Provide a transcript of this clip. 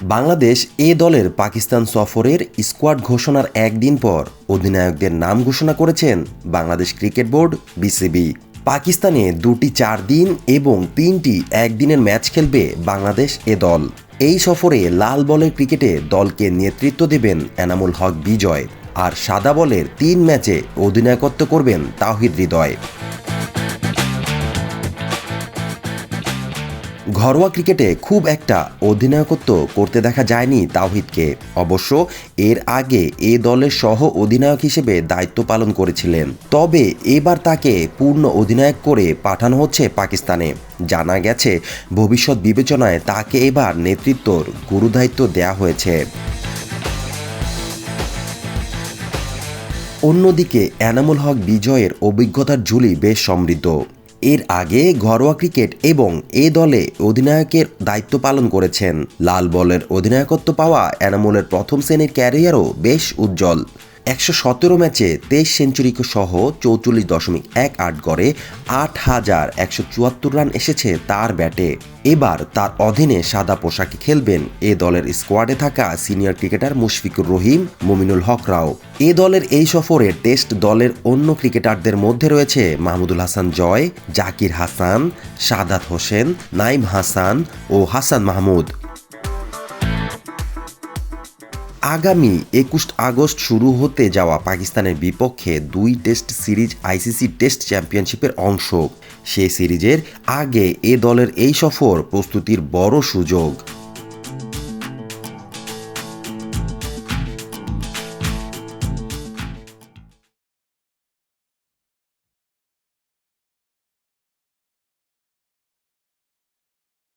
বাংলাদেশ এ দলের পাকিস্তান সফরের স্কোয়াড ঘোষণার একদিন পর অধিনায়কদের নাম ঘোষণা করেছেন বাংলাদেশ ক্রিকেট বোর্ড বিসিবি। পাকিস্তানে 2টি 4 দিন এবং 3টি একদিনের ম্যাচ খেলবে বাংলাদেশ এ দল। এই সফরে লাল বলের ক্রিকেটে দলকে নেতৃত্ব দেবেন এনামুল হক বিজয়, আর সাদা বলের 3 ম্যাচে অধিনায়কত্ব করবেন তাওহিদ হৃদয়। ঘরোয়া ক্রিকেটে খুব একটা অধিনায়কত্ব করতে দেখা যায়নি তাওহিদকে। অবশ্য এর আগে এ দলের সহ অধিনায়ক হিসেবে দায়িত্ব পালন করেছিলেন। তবে এবার তাকে পূর্ণ অধিনায়ক করে পাঠানো হচ্ছে পাকিস্তানে। জানা গেছে ভবিষ্যৎ বিবেচনায় তাকে এবার নেতৃত্বর গুরুদায়িত্ব দেয়া হয়েছে। অন্যদিকে এনামুল হক বিজয়ের অভিজ্ঞতার ঝুলি বেশ সমৃদ্ধ। এর আগে ঘরোয়া ক্রিকেট এবং এ দলে অধিনায়কের দায়িত্ব পালন করেছেন। লাল বলের অধিনায়কত্ব পাওয়া এনামুলের প্রথম শ্রেণীর ক্যারিয়ারও বেশ উজ্জ্বল। 117 ম্যাচে 23 সেঞ্চুরি সহ 44.18 গড়ে 8,174 রান এসেছে তার ব্যাটে। এবার তার অধীনে সাদা পোশাকে খেলবেন এ দলের স্কোয়াডে থাকা সিনিয়র ক্রিকেটার মুশফিকুর রহিম, মুমিনুল হকরাও। এ দলের এই সফরে টেস্ট দলের অন্য ক্রিকেটারদের মধ্যে রয়েছে মাহমুদুল হাসান জয়, জাকির হাসান, সাদাত হোসেন, নাইম হাসান ও হাসান মাহমুদ। আগামী 21 আগস্ট শুরু হতে যাওয়া পাকিস্তানের বিপক্ষে 2 টেস্ট সিরিজ আইসিসি টেস্ট চ্যাম্পিয়নশিপের অংশ। সেই সিরিজের আগে এ দলের এই সফর প্রস্তুতির বড় সুযোগ।